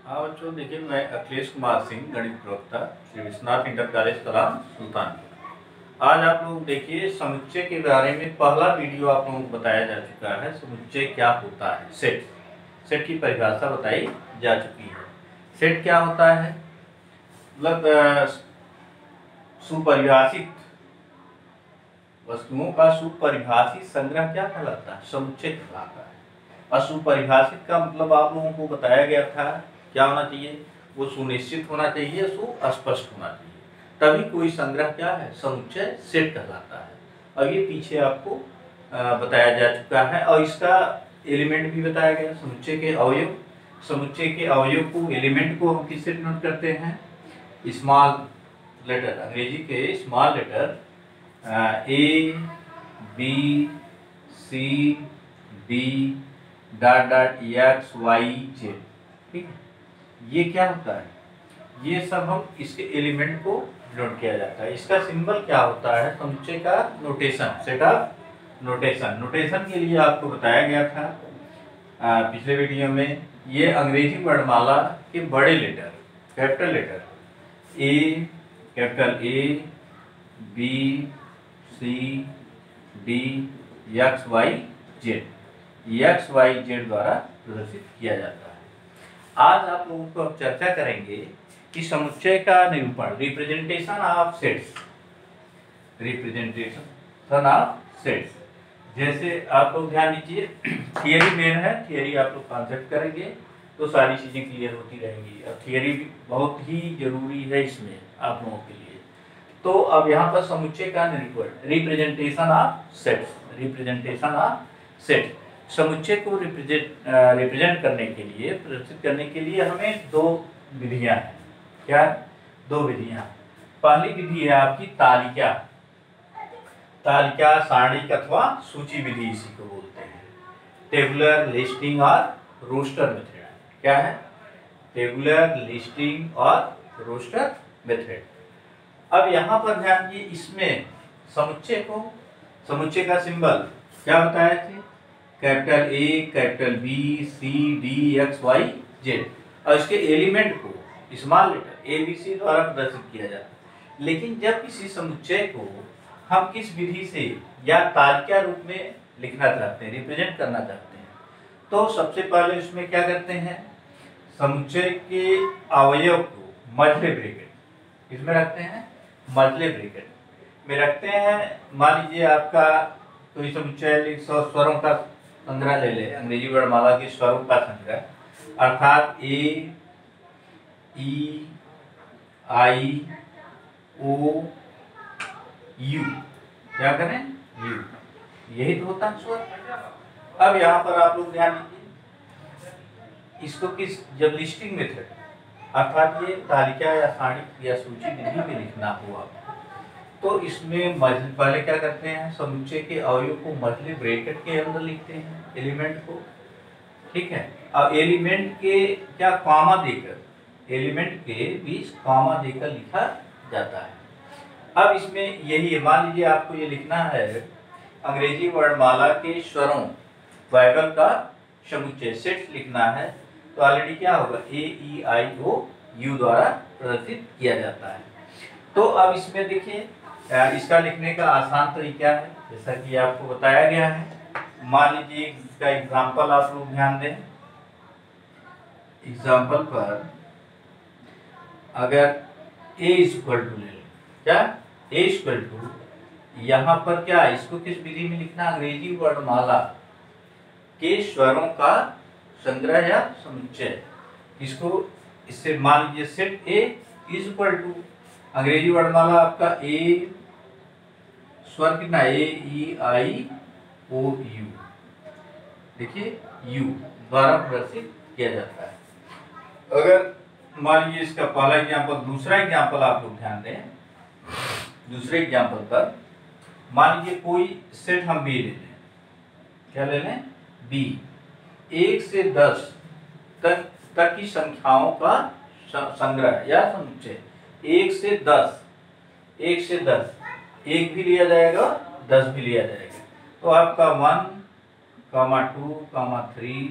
हाँ बच्चों, देखिए मैं अखिलेश कुमार सिंह, गणित प्रवक्ता, श्री विश्वनाथ इंटर कॉलेज कलाम सुल्तानपुर। आज आप लोग देखिए समुच्चय के बारे में पहला वीडियो आप लोगों को बताया जा चुका है। समुच्चय क्या होता है, सेट सेट की परिभाषा बताई जा चुकी है। सेट क्या होता है, मतलब सुपरिभाषित वस्तुओं का सुपरिभाषित संग्रह क्या कहलाता है, समुच्चय कहलाता है। असुपरिभाषित का मतलब आप लोगों को बताया गया था क्या होना चाहिए, वो सुनिश्चित होना चाहिए, सुस्पष्ट होना चाहिए, तभी कोई संग्रह क्या है, समुच्चय सेट कहलाता है। अब ये पीछे आपको बताया जा चुका है और इसका एलिमेंट भी बताया गया, समुच्चय के अवयव। समुच्चय के अवयव को, एलिमेंट को हम किससे नोट करते हैं, स्मॉल लेटर, अंग्रेजी के small letter A B C D dot dot X Y Z. ठीक है, ये क्या होता है, ये सब हम इसके एलिमेंट को नोट किया जाता है। इसका सिंबल क्या होता है, समुच्चय का notation, set of notation. Notation के लिए आपको बताया गया था पिछले वीडियो में, ये अंग्रेजी वर्णमाला के बड़े letter, capital letter A, capital A B C D X Y Z, X Y Z द्वारा प्रदर्शित किया जाता है। आज आप लोगों को अब चर्चा करेंगे कि समुच्चय का निरूपण, representation of sets, representation of sets. जैसे आप लोग ध्यान दीजिए, थियरी मेन है, थियरी आप लोग कॉन्सेप्ट करेंगे तो सारी चीजें क्लियर होती रहेंगी। और थियरी भी बहुत ही जरूरी है इसमें आप लोगों के लिए। तो अब यहाँ पर समुच्चय का निरूपण, representation of sets, representation of set. समुच्चय को रिप्रेजेंट करने के लिए, प्रदर्शित करने के लिए हमें दो विधियां हैं। क्या, दो विधियां। पहली विधि है आपकी तालिका, तालिका सारणिक अथवा सूची विधि, इसी को बोलते हैं। टेबुलर, लिस्टिंग और रोस्टर मेथड। क्या है, टेबुलर, लिस्टिंग और रोस्टर मेथड। अब यहाँ पर ध्यान दिए, इसमें समुच्चय को, समुच्चय का सिंबल क्या बताए थे, capital A, capital B, C D X Y Z, और इसके एलिमेंट को small letter A B C द्वारा प्रदर्शित किया जाता है। लेकिन जब किसी समुच्चय को हम किस विधि से या तालिका रूप में लिखना चाहते हैं, रिप्रेजेंट करना चाहते हैं, तो सबसे पहले इसमें क्या करते हैं, समुच्चय के अवयव को मझले ब्रैकेट, किसमें रखते हैं, मझले ब्रैकेट में रखते हैं। मान लीजिए आपका कोई समुच्चय स्वरों का संग्रह ले ले, अंग्रेजी वर्णमाला के स्वरों का संग्रह, अर्थात ए ई आई ओ यू, क्या करें, यू, यही तो होता है स्वर। अब यहाँ पर आप लोग ध्यान दीजिए, इसको किस, जब लिस्टिंग मेथड, अर्थात ये तालिका या सारणी या सूची विधि में लिखना हो आपको, तो इसमें पहले क्या करते हैं, समुच्चय के अवयव को मझले ब्रैकेट के अंदर लिखते हैं, एलिमेंट को। ठीक है, अब एलिमेंट के क्या, कॉमा देकर, एलिमेंट के बीच कॉमा देकर लिखा जाता है। अब इसमें यही है, मान लीजिए आपको ये लिखना है अंग्रेजी वर्णमाला के स्वरों, वाइवल का समुच्चय, सेट्स लिखना है, तो ऑलरेडी क्या होगा, ए ई आई ओ यू द्वारा प्रदर्शित किया जाता है। तो अब इसमें देखिए, इसका लिखने का आसान तरीका है, जैसा कि आपको बताया गया है। मान लीजिए इसका एग्जाम्पल आप लोग ध्यान दें। एग्जाम्पल पर अगर ए इज इक्वल टू ले लें, क्या, ए इज इक्वल टू, यहाँ पर क्या, इसको किस विधि में लिखना, अंग्रेजी वर्णमाला के स्वरों का संग्रह या समुच्चय, इसको इससे मान लीजिए set A is equal to, Angrezi वर्णमाला आपका ए, स्वर कितना, ए ई आई ओ यू, देखिए यू द्वारा प्रदर्शित किया जाता है। अगर मान लीजिए इसका पहला एग्जाम्पल, दूसरा एग्जाम्पल आप लोग ध्यान दें। दूसरे एग्जाम्पल पर मान लीजिए कोई सेट हम बी ले लें, क्या ले लें, बी, 1 से 10 तक की संख्याओं का संग्रह या समुच्चय, 1 से 10, 1 से 10, 1 भी लिया जाएगा, 10 भी लिया जाएगा, तो आपका 1, 2, 3,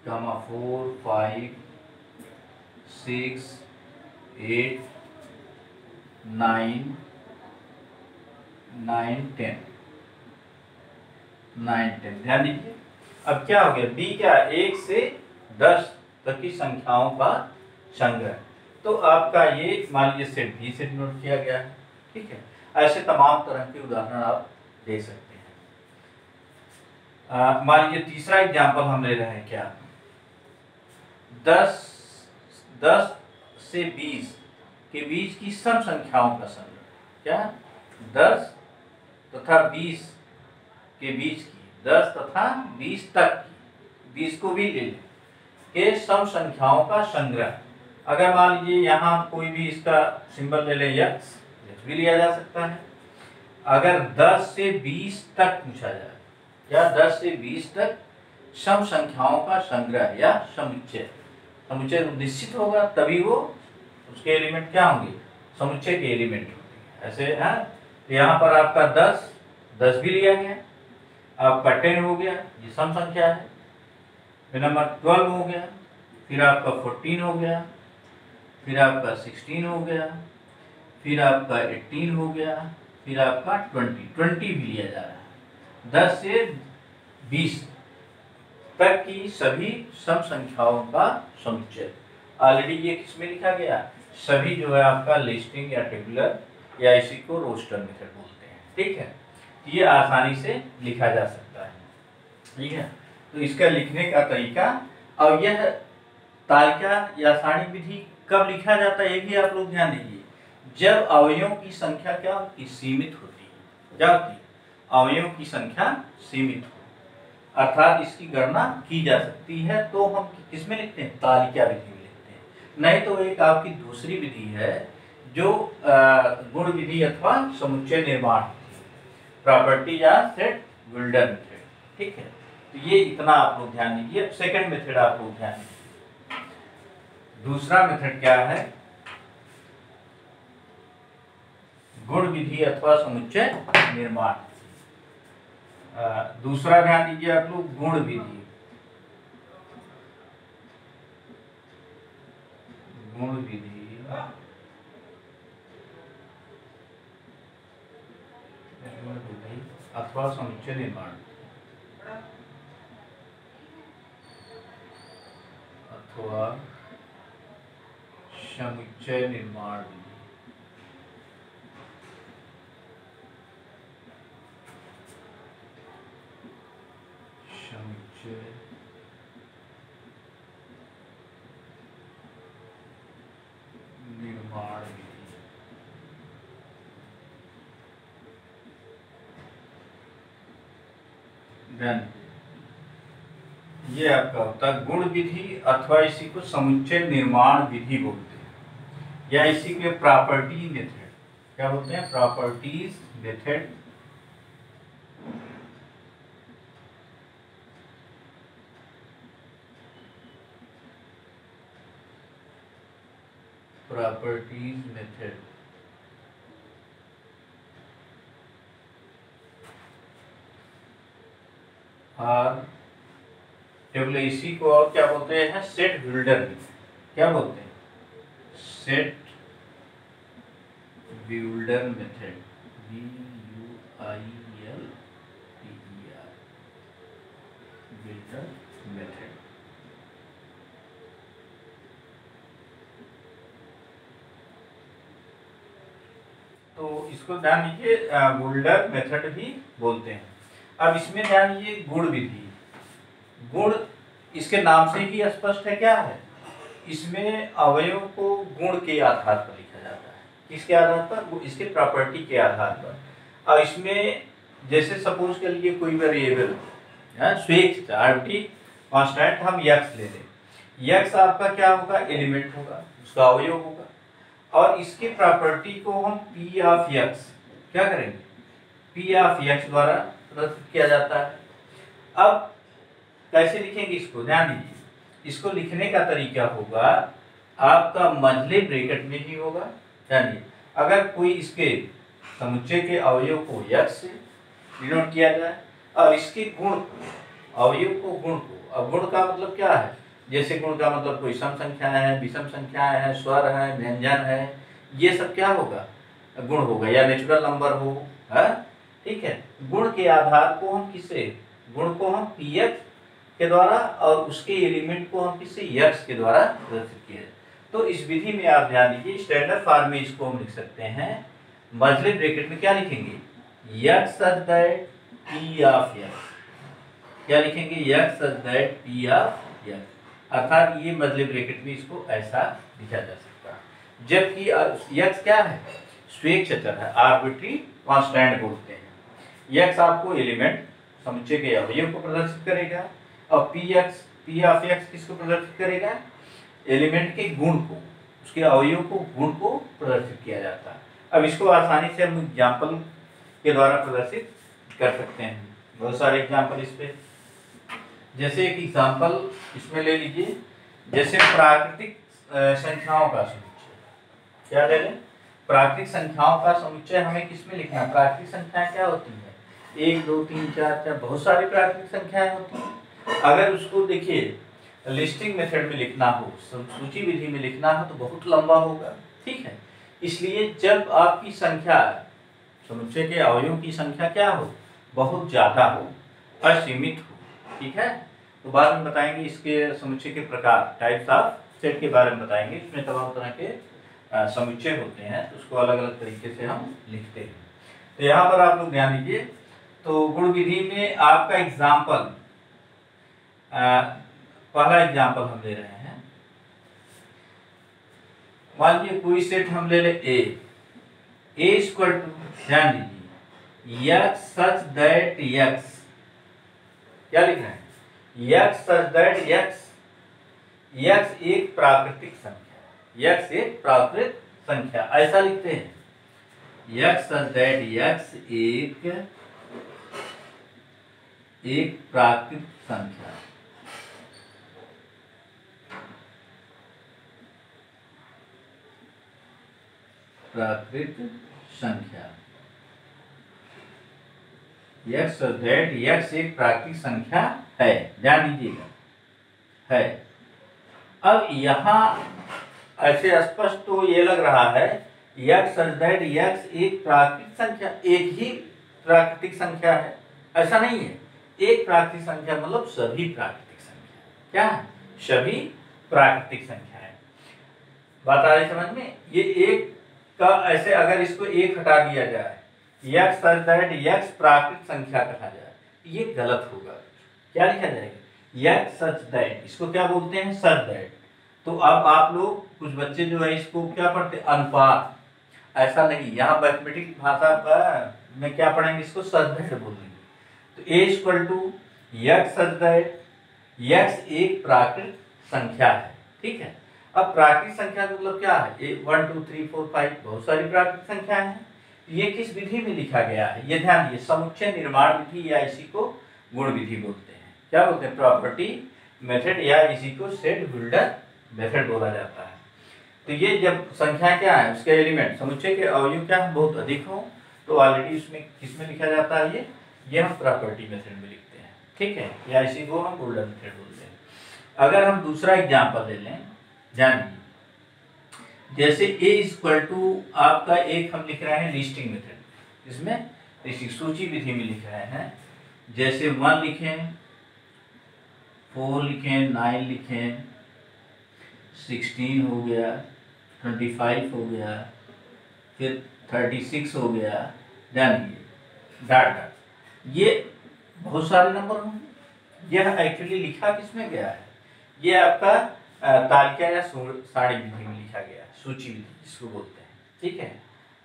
4, 5, 6, 8, 9, 10, 9, 10। ध्यान दीजिए, अब क्या हो गया, बी क्या, 1 से 10 तक की संख्याओं का संग्रह। तो आपका ये मान लीजिए सेट बी से नोट किया गया है, ठीक है। ऐसे तमाम तरह के उदाहरण आप दे सकते हैं। मान लीजिए तीसरा एग्जाम्पल हम ले रहे हैं, क्या 10 से 20 के बीच की सम संख्याओं का संग्रह। क्या 10 तथा 20 के बीच की, 10 तथा 20 तक की, 20 को भी ले लें, के सम संख्याओं का संग्रह। अगर मान लीजिए यहाँ कोई भी इसका सिंबल ले लें, यक्स भी लिया जा सकता है। अगर 10 से 20 तक पूछा जाए, या 10 से 20 तक सम संख्याओं का संग्रह या समुच्चय, समुच्चय निश्चित होगा तभी वो उसके एलिमेंट क्या होंगे, समुच्चय के एलिमेंट होंगे। ऐसे है, यहाँ पर आपका 10 भी लिया गया, आपका 10 हो गया, ये सम संख्या है। फिर नंबर 12 हो गया, फिर आपका 14 हो गया, फिर आपका 16 हो गया, फिर आपका 18 हो गया, फिर आपका 20 भी लिया जा रहा है। 10 से 20 तक की सभी सम संख्याओं का समुच्चय। ऑलरेडी ये किसमें लिखा गया, सभी जो है आपका लिस्टिंग या टेबुलर या इसी को रोस्टर मेथड बोलते हैं, ठीक है। ये आसानी से लिखा जा सकता है, ठीक है। तो इसका लिखने का तरीका, और यह तालिका या सारणी विधि कब लिखा जाता है, ये भी आप लोग ध्यान दीजिए, जब अवयवों की संख्या क्या होती, सीमित होती है। क्या होती है, अवयवों की संख्या सीमित हो, अर्थात इसकी गणना की जा सकती है, तो हम किसमें लिखते हैं, तालिका विधि में लिखते हैं। नहीं तो एक आपकी दूसरी विधि है जो गुण विधि अथवा समुच्चय निर्माण, प्रॉपर्टी या सेट बिल्डर मेथड, ठीक है। तो ये इतना आप लोग ध्यान दीजिए। सेकंड मेथड आप लोग ध्यान दीजिए, दूसरा मेथड क्या है, गुण विधि अथवा समुच्चय निर्माण। दूसरा ध्यान दीजिए आप लोग, गुण विधि, गुण विधि अथवा समुच्चय निर्माण, अथवा समुच्चय निर्माण विधि। समुच्चय निर्माण विधि। ये आपका होता है गुण विधि, अथवा इसी को समुच्चय निर्माण विधि बोलते हैं, या इसी के प्रॉपर्टी मेथड क्या बोलते हैं, प्रॉपर्टीज मेथड। प्रॉपर्टीज मेथड और टेबल, इसी को और क्या बोलते हैं, सेट बिल्डर मेथड। क्या बोलते हैं, set builder method, BUILDER builder method. तो इसको ध्यान दीजिए, बिल्डर मेथड भी बोलते हैं। अब इसमें ध्यान दीजिए, गुण विधि, गुण इसके नाम से ही स्पष्ट है, क्या है, इसमें अवयव को गुण के आधार पर लिखा जाता है। किसके आधार पर, इसके प्रॉपर्टी के आधार पर। और इसमें जैसे सपोज कर लिए कोई वेरिएबल स्वेच्छ आर्बिट्ररी कांस्टेंट हम यक्स ले लें, यक्स आपका क्या होगा, एलिमेंट होगा, उसका अवयव होगा, और इसके प्रॉपर्टी को हम पी ऑफ यक्स क्या करेंगे, पी ऑफ यक्स द्वारा प्रस्तुत किया जाता है। अब कैसे लिखेंगे इसको, ध्यान दीजिए, इसको लिखने का तरीका होगा आपका मंझले ब्रैकेट में ही होगा। यानी अगर कोई इसके समुच्चय के अवयव को यक्स से डिनोट किया जाए और इसके गुण अवयव को गुण को, अब गुण का मतलब क्या है, जैसे गुण का मतलब कोई सम संख्या है, विषम संख्या है, स्वर है, व्यंजन है, ये सब क्या होगा, गुण होगा, या नेचुरल नंबर हो, है, ठीक है। गुण के आधार को हम किससे, गुण को हम px के द्वारा और उसके एलिमेंट को हम किससे, यक्स के द्वारा प्रदर्शित किए। तो इस विधि में आप ध्यान दीजिए, स्टैंडर्ड फॉर्म में इसको हम लिख सकते हैं, मजले ब्रैकेट में क्या लिखेंगे, x such that p of x, क्या लिखेंगे, x such that p of x, अर्थात ये मजले ब्रैकेट में इसको ऐसा लिखा जा सकता है। जबकि यक्स क्या है, स्वेच्छाचार है, आर्बिट्री कांस्टेंट बोलते हैं। यक्स आपको एलिमेंट समुच्चय के अवयव को प्रदर्शित करेगा, और पी ऑफ एक्स किसको प्रदर्शित करेगा, एलिमेंट के गुण को, उसके अवयव को, गुण को प्रदर्शित किया जाता है। अब इसको आसानी से हम एग्जाम्पल के द्वारा प्रदर्शित कर सकते हैं, बहुत सारे एग्जाम्पल इस पे। जैसे एक एग्जाम्पल इसमें ले लीजिए, जैसे प्राकृतिक संख्याओं का समुच्चय, क्या ले लें, प्राकृतिक संख्याओं का समुच्चय हमें किसमें लिखना है, प्राकृतिक संख्याएं क्या होती है, 1 2 3 4 4, बहुत सारी प्राकृतिक संख्याएं होती हैं। अगर उसको देखिए लिस्टिंग मेथड में लिखना हो, सूची विधि में लिखना हो, तो बहुत लंबा होगा, ठीक है। इसलिए जब आपकी संख्या, समुच्चय के अवयवों की संख्या क्या हो, बहुत ज्यादा हो, असीमित हो, ठीक है, तो बाद में बताएंगे इसके समुच्चय के प्रकार, टाइप्स ऑफ सेट के बारे में बताएंगे। इसमें तमाम तरह के समुच्चय होते हैं, तो उसको अलग अलग तरीके से हम लिखते हैं। तो यहाँ पर आप लोग ध्यान दीजिए, तो गुण विधि में आपका एग्जाम्पल, पहला एग्जाम्पल हम ले रहे हैं, मान लीजिए कोई सेट हम ले ले ए इक्वल टू, ध्यान दीजिए, यक्स सच दैट यक्स, क्या लिख रहे हैं, x such that x, x एक प्राकृतिक संख्या, यक्स एक प्राकृतिक संख्या, ऐसा लिखते हैं, यक्स सच दैट यक्स एक प्राकृतिक संख्या, प्राकृतिक संख्या, यक्स दैट यक्स एक प्राकृतिक संख्या है, ध्यान दीजिएगा, है। अब यहाँ ऐसे स्पष्ट तो ये लग रहा है, यक्स दैट यक्स एक प्राकृतिक संख्या, एक ही प्राकृतिक संख्या है, ऐसा नहीं है। एक प्राकृतिक संख्या मतलब सभी प्राकृतिक संख्या, क्या है, सभी प्राकृतिक संख्या है। बात आ रही समझ में, ये एक का ऐसे अगर इसको एक हटा दिया जाए, यक्स सच दैट यक्स प्राकृतिक संख्या कहा जाए, ये गलत होगा। क्या लिखा जाएगा, यक्स सच दैट, इसको क्या बोलते हैं, सच दैट। तो अब आप लोग कुछ बच्चे जो है इसको क्या पढ़ते, अनुपात, ऐसा नहीं, यहाँ मैथमेटिक्स भाषा में क्या पढ़ेंगे, इसको सच दैट बोलेंगे। तो a equal to x such that, x एक प्राकृतिक संख्या है, ठीक है। अब प्राकृतिक संख्या का मतलब क्या है, 1 2 3 4 5, बहुत सारी प्राकृतिक संख्याएं हैं। ये किस विधि में लिखा गया है, ये ध्यान दीजिए, समुच्चय निर्माण विधि, या इसी को गुण विधि बोलते हैं। क्या बोलते हैं, प्रॉपर्टी मेथड, या इसी को सेट बिल्डर मेथड बोला जाता है। तो ये जब संख्या क्या है, उसके एलिमेंट, समुच्चय के अवयव क्या है, बहुत अधिक हो, तो ऑलरेडी उसमें किसमें लिखा जाता है, ये हम प्रॉपर्टी मेथड में लिखते हैं, ठीक है, या इसी को हम बिल्डर मेथड बोलते हैं। अगर हम दूसरा एग्जाम्पल ले लें, ध्यान दीजिए, जैसे a इक्वल टू आपका एक हम लिख रहे हैं लिस्टिंग मेथड, इसमें लिस्टिंग सूची विधि में लिख रहे हैं, जैसे 1 लिखें, 4 लिखें, 9 लिखें, 16 हो गया, 25 हो गया, फिर 36 हो गया, ध्यान दीजिए, डॉट डॉट, ये बहुत सारे नंबर होंगे। यह एक्चुअली लिखा किसमें गया है, ये आपका तालिका या सारणी विधि में लिखा गया, सूची विधि जिसको बोलते हैं, ठीक है,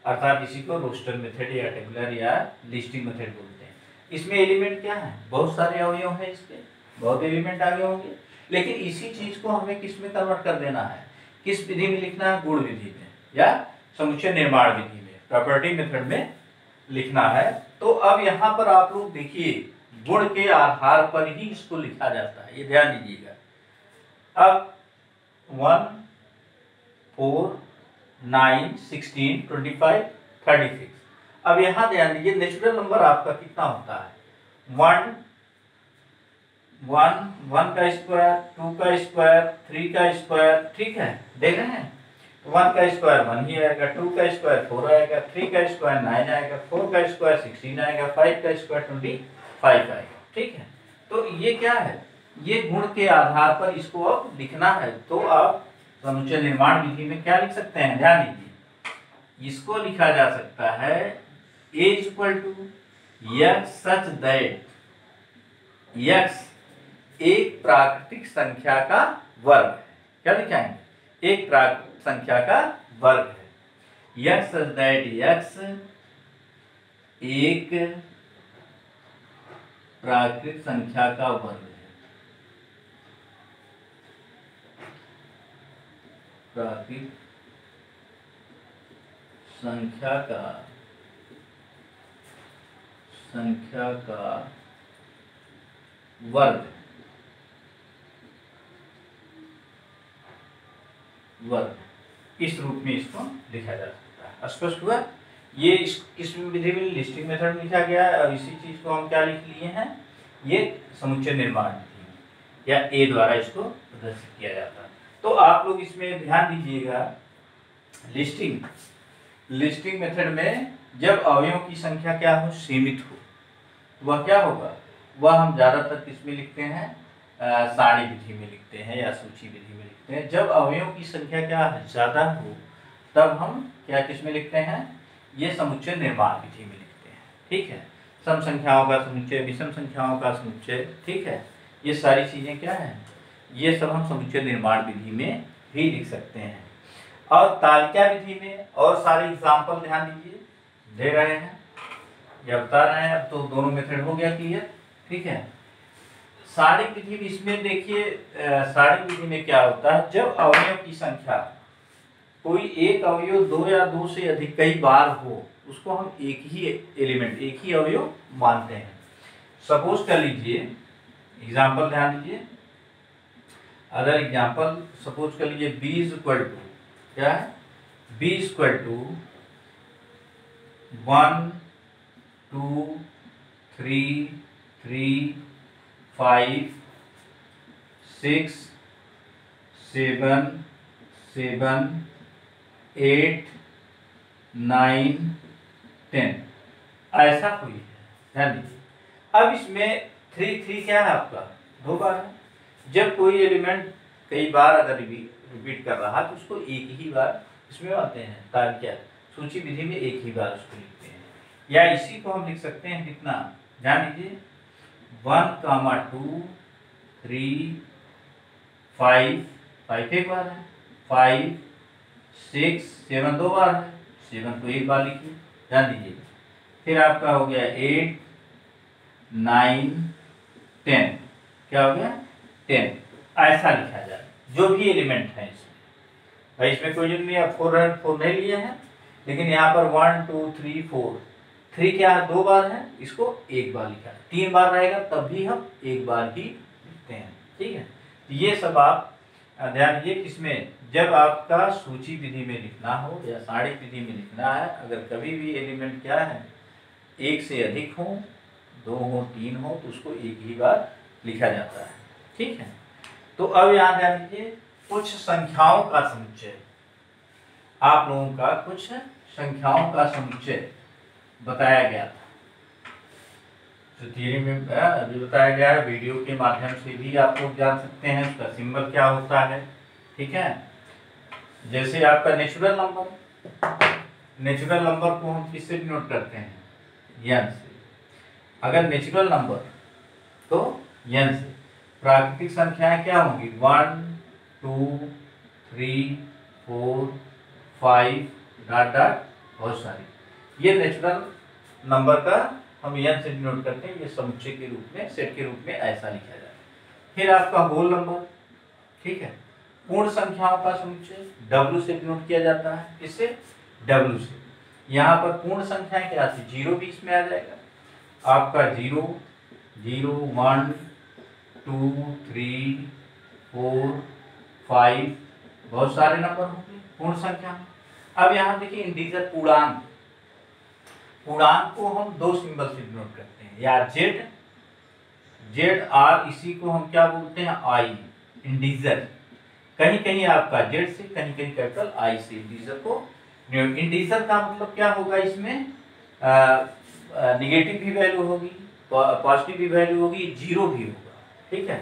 अर्थात इसी को रोस्टर मेथड या टेबुलर या लिस्टिंग मेथड बोलते हैं। इसमें एलिमेंट क्या है, बहुत सारे अवयव हैं, इसके बहुत एलिमेंट आगे होंगे, लेकिन इसी चीज को हमें किस में कन्वर्ट कर देना है, किस विधि में लिखना है, गुण विधि में या समुच्चय निर्माण विधि में, प्रॉपर्टी मेथड में लिखना है। तो अब यहाँ पर आप लोग देखिए, गुण के आधार पर ही इसको लिखा जाता है, ये ध्यान दीजिएगा। अब 1 4 9 16 25 36, अब यहाँ ध्यान दीजिए, नेचुरल नंबर आपका कितना होता है, 1 वन का स्क्वायर, 2 का स्क्वायर, 3 का स्क्वायर, ठीक है, देख रहे हैं। 1 का स्क्वायर 1 ही आएगा, 2 का स्क्वायर 4 आएगा, 3 का स्क्वायर 9 आएगा, 4 का स्क्वायर 16 आएगा, 5 का स्क्वायर 25 आएगा, ठीक है। तो ये क्या है, ये गुण के आधार पर इसको अब लिखना है। तो आप समुच्चय निर्माण विधि में क्या लिख सकते हैं, ध्यान दीजिए। इसको लिखा जा सकता है a equal to x such that x एक प्राकृतिक संख्या का वर्ग है। क्या लिखाएंगे, एक प्राकृतिक संख्या का वर्ग है। x सच दैट x एक प्राकृतिक संख्या का वर्ग है। प्राकृतिक संख्या का वर्ग इस रूप में इसको लिखा जा सकता है। स्पष्ट हुआ। ये इस विधि में लिस्टिंग मेथड लिखा गया है और इसी चीज को हम क्या लिख लिए हैं, ये समुच्चय निर्माण विधि या ए द्वारा इसको प्रदर्शित किया जाता है। तो आप लोग इसमें ध्यान दीजिएगा, लिस्टिंग मेथड में जब अवयवों की संख्या क्या हो, सीमित हो, तो वह क्या होगा, वह हम ज्यादातर किसमें लिखते हैं, सारणी विधि में लिखते हैं या सूची विधि में लिखते हैं। जब अवयवों की संख्या क्या है, ज्यादा हो, तब हम क्या किसमें लिखते हैं, ये समुच्चय निर्माण विधि में लिखते हैं, ठीक है। सम संख्याओं का समुच्चय, विषम संख्याओं का समुच्चय, ठीक है, ये सारी चीजें क्या है, ये सब हम समुच्चय निर्माण विधि में भी लिख सकते हैं। और तालिका विधि में और सारे एग्जाम्पल ध्यान दीजिए, दे रहे हैं या बता रहे हैं। अब तो दोनों मेथड हो गया क्लियर, ठीक है। सारणी विधि में इसमें देखिए, सारणी विधि में क्या होता है, जब अवयव की संख्या कोई एक अवयव 2 या 2 से अधिक कई बार हो, उसको हम एक ही एलिमेंट, एक ही अवयव मानते हैं। सपोज कर लीजिए, एग्जाम्पल ध्यान दीजिए, अदर एग्जाम्पल सपोज कर लीजिए b इक्वल टू क्या है, b इक्वल टू 1 2 3 3 5 6 7 7 8 9 10 ऐसा कोई है, ध्यान दीजिए। अब इसमें 3 3 क्या है आपका, 2 बार है। जब कोई एलिमेंट कई बार अगर रिपीट कर रहा है तो उसको एक ही बार इसमें आते हैं, तालिका सूची विधि में एक ही बार उसको लिखते हैं। या इसी को हम लिख सकते हैं कितना, ध्यान दीजिए, 1 2 3 5 एक बार है, 5 6 7 2 बार है, 7 को एक बार लिखिए, ध्यान दीजिए। फिर आपका हो गया 8 9 10, क्या हो गया 10, ऐसा लिखा जाए जो भी एलिमेंट है इसमें। भाई इसमें कोई नहीं है, 4 नहीं लिए हैं, लेकिन यहाँ पर 1 2 3 4, 3 क्या है, 2 बार है, इसको एक बार लिखा है। 3 बार रहेगा तब भी हम एक बार ही लिखते हैं, ठीक है। ये सब आप ध्यान दीजिए, किसमें, जब आपका सूची विधि में लिखना हो या सारणी विधि में लिखना है, अगर कभी भी एलिमेंट क्या है, एक से अधिक हो, 2 हो, 3 हो, तो उसको एक ही बार लिखा जाता है, ठीक है। तो अब यहाँ ध्यान दीजिए, कुछ संख्याओं का समुच्चय, आप लोगों का कुछ संख्याओं का समुच्चय बताया गया था, तो थियरी में अभी बताया गया है, वीडियो के माध्यम से भी आप लोग जान सकते हैं उसका सिंबल क्या होता है, ठीक है। जैसे आपका नेचुरल नंबर को हम किससे डिनोट करते हैं, n से। अगर नेचुरल नंबर तो n से। प्राकृतिक संख्याएं क्या होंगी, 1 2 3 4 5 डॉट डॉट बहुत सारी। ये नेचुरल नंबर का हम n से डिनोट करते हैं, ये समुच्चय के रूप में, सेट के रूप में ऐसा लिखा जाता है। फिर आपका होल नंबर, ठीक है। पूर्ण संख्याओं का समुच्चय w से डिनोट किया जाता है, किससे, w से। यहाँ पर पूर्ण संख्याएं क्या थी, 0 भी इसमें आ जाएगा, आपका 0 0 1 2 3 4 5 बहुत सारे नंबर होंगे पूर्ण संख्या में। अब यहाँ देखिए इंटीजर पूर्णांक को हम 2 सिंबल से डिनोट करते हैं, या z जेड आर, इसी को हम क्या बोलते हैं, आई, इंटीजर। कहीं कहीं आपका जेड से, कहीं कहीं कैपिटल आई से इंटीजर को। इंटीजर का मतलब क्या होगा, इसमें निगेटिव भी वैल्यू होगी, पॉजिटिव भी वैल्यू होगी, जीरो भी होगा, ठीक है।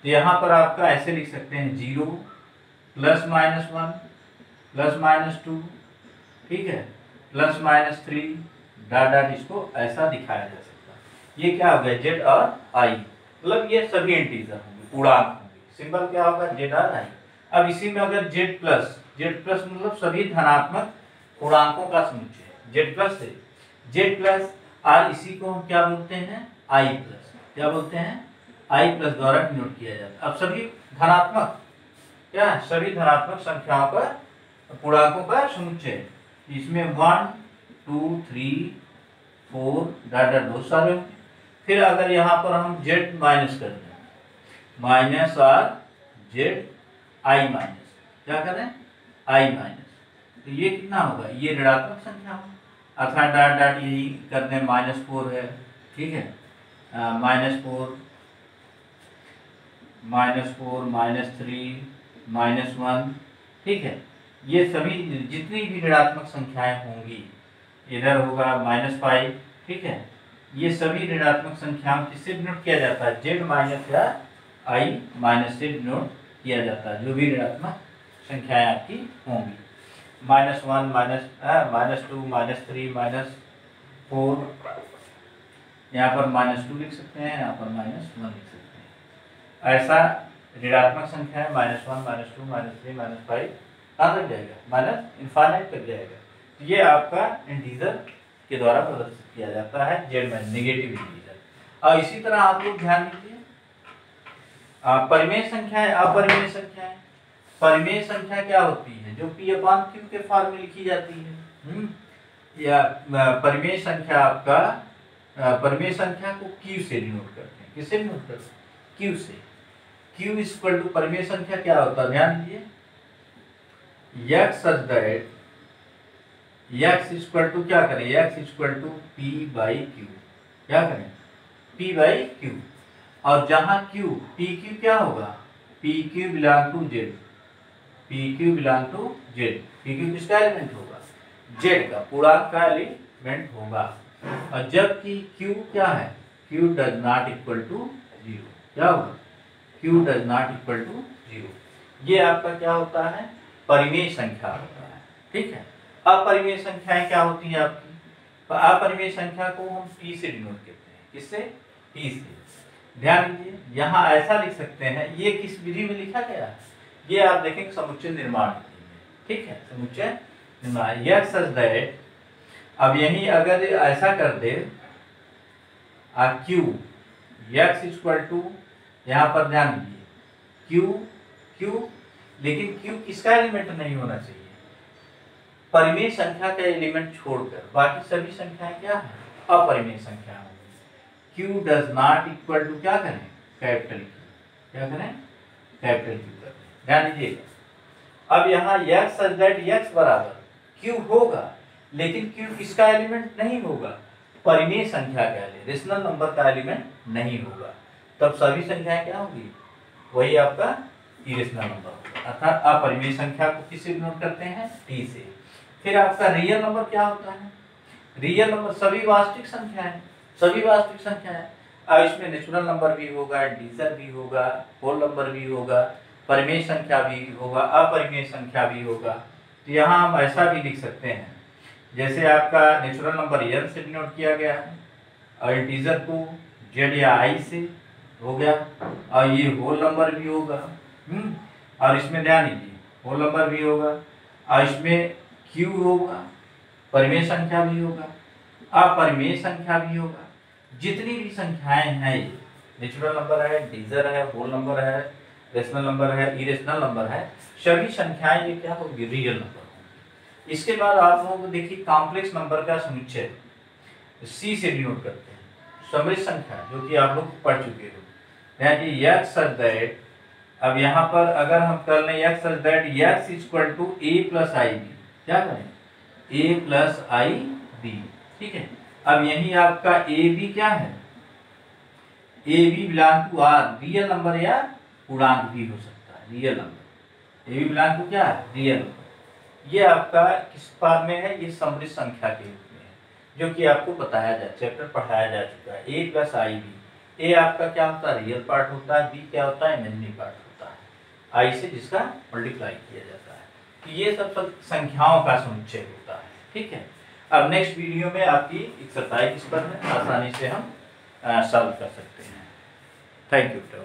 तो यहाँ पर आपका ऐसे लिख सकते हैं 0 +-1 +-2, ठीक है, +-3 डॉट डॉट, इसको ऐसा दिखाया जा सकता है। ये क्या हो गया, जेड और आई, मतलब ये सभी इंटीजर होंगे, पूर्णांक होंगे। सिंबल क्या होगा, जेड और आई। अब इसी में अगर जेड प्लस मतलब सभी धनात्मक पूर्णांकों का समुच्चय, जेड प्लस है, जेड प्लस और इसी को हम क्या बोलते हैं, आई प्लस, क्या बोलते हैं, आई प्लस द्वारा डिनोट किया जाता है। अब सभी धनात्मक, क्या है, सभी धनात्मक संख्याओं का पूर्णांकों का समुच्चय, इसमें 1 2 3 4 डॉट डॉट बहुत सारे होंगे। फिर अगर यहाँ पर हम जेड माइनस कर दें, माइनस और जेड आई माइनस, क्या करें, आई माइनस, तो ये कितना होगा, ये ऋणात्मक संख्या होगा, अर्थात डॉट डॉट यही कर दें, -4 है, ठीक है, -4 -3 -1, ठीक है। ये सभी जितनी भी ऋणात्मक संख्याएं होंगी, इधर होगा -5, ठीक है, ये सभी ऋणात्मक संख्याओं किससे डिनोट किया जाता है, जेड माइनस या आई माइनस से डिनोट किया जाता है, जो भी ऋणात्मक संख्याएं आपकी होंगी। -1 -2 -3 -4, यहाँ पर -2 लिख सकते हैं, यहाँ पर -1 लिख सकते हैं। ऐसा ऋणात्मक संख्या है, -1 -2 -3 -5 कहाँ तक जाएगा, माइनस इनफाइनाइट तक जाएगा। तो ये आपका इंटीजर के द्वारा प्रदर्शित किया जाता है, जेड में नेगेटिव इंटीजर। और इसी तरह आप लोग ध्यान दीजिए, परिमेय संख्याएं, अपरिमेय संख्याएं। परिमेय संख्या क्या होती है, जो P/Q के फॉर्म में लिखी जाती है, या परिमेय संख्या आपका, परिमेय संख्या को Q से डिनोट करते हैं, किससे डिनोट करते हैं, Q से। Q इक्वल टू, परिमेय संख्या क्या होता है, ध्यान दीजिए, x such that x equal to, क्या करें, x इक्वल टू P/Q, क्या करें, P/Q, और जहां Q, PQ क्या होगा, PQ belong to Z, PQ belong to Z, PQ किसका एलिमेंट होगा, Z का, पूर्णांक का एलिमेंट होगा। और जबकि Q क्या है, Q does not equal to 0, क्या होगा, Q does not equal to 0। ये आपका क्या होता है, परिमेय संख्या होता है, ठीक है। अपरिमेय संख्याएं क्या होती हैं आपकी, तो अपरिमेय संख्या को हम T से डिनोट करते हैं, किससे, T से। ध्यान दीजिए, यहाँ ऐसा लिख सकते हैं, ये किस विधि में लिखा गया है, ये आप देखेंगे समुच्चय निर्माण विधि में, ठीक है, समुच्चय निर्माण, यह सच दैट। अब यही अगर ऐसा कर दे, Q x इक्वल टू, यहाँ पर ध्यान दीजिए, Q, लेकिन Q किसका एलिमेंट नहीं होना चाहिए, परिमेय संख्या का एलिमेंट छोड़कर बाकी सभी संख्याएं क्या है, अपरिमेय संख्या होंगी। Q does not equal to, क्या करें, कैपिटल Q, क्या करें, कैपिटल Q करें, ध्यान दीजिएगा। अब यहाँ x सच दैट x बराबर Q होगा, लेकिन Q किसका एलिमेंट नहीं होगा, परिमेय संख्या का, रेशनल नंबर का एलिमेंट नहीं होगा, तब सभी संख्याएं क्या होगी, वही आपका इरेशनल नंबर होगा, अर्थात अपरिमेय संख्या को किससे डिनोट करते हैं, T से। फिर आपका रियल नंबर क्या होता है, रियल नंबर सभी वास्तविक संख्याएं, सभी वास्तविक संख्याएं। अब इसमें नेचुरल नंबर भी होगा, इंटीजर भी होगा, होल नंबर भी होगा, परिमेय संख्या भी होगा, अपरिमेय संख्या भी होगा। तो यहाँ हम ऐसा भी लिख सकते हैं, जैसे आपका नेचुरल नंबर n से डिनोट किया गया है, और इंटीजर को z या i से हो गया, और ये होल नंबर भी होगा, और इसमें ध्यान दीजिए, होल नंबर भी होगा, और इसमें q होगा, परिमेय संख्या भी होगा, अपरिमेय संख्या भी होगा। जितनी भी संख्याएं हैं, ये नेचुरल नंबर है, इंटीजर है, होल नंबर है, रेशनल नंबर है, इरेशनल नंबर है, सभी संख्याएं ये क्या होगी, रियल नंबर होंगी। इसके बाद आप लोगों को देखिए, कॉम्प्लेक्स नंबर का समुच्चय C से डिनोट करते हैं, समृद्ध संख्या, जो कि आप लोग पढ़ चुके हो, यानी x such that, अब यहाँ पर अगर हम कर लें x such that x equal to a plus I B, क्या करें, a प्लस आई बी, ठीक है। अब यही आपका a b क्या है, A B belong to R real number या पूर्णांक भी हो सकता है। Real number A B belong to क्या है, रियल नंबर। ये आपका किस फॉर्म में है, ये समृद्ध संख्या के रूप में है, जो कि आपको बताया जा चैप्टर पढ़ाया जा चुका है। ए प्लस आई बी, ए आपका क्या होता है, रियल पार्ट होता है, बी क्या होता है, इमेजिनरी पार्ट होता है, आई से जिसका मल्टीप्लाई किया जाता है। तो ये सब संख्याओं का समुच्चय होता है। ठीक है, अब नेक्स्ट वीडियो में आपकी एक्सरसाइज इस पर है, आसानी से हम सॉल्व कर सकते हैं। Thank you.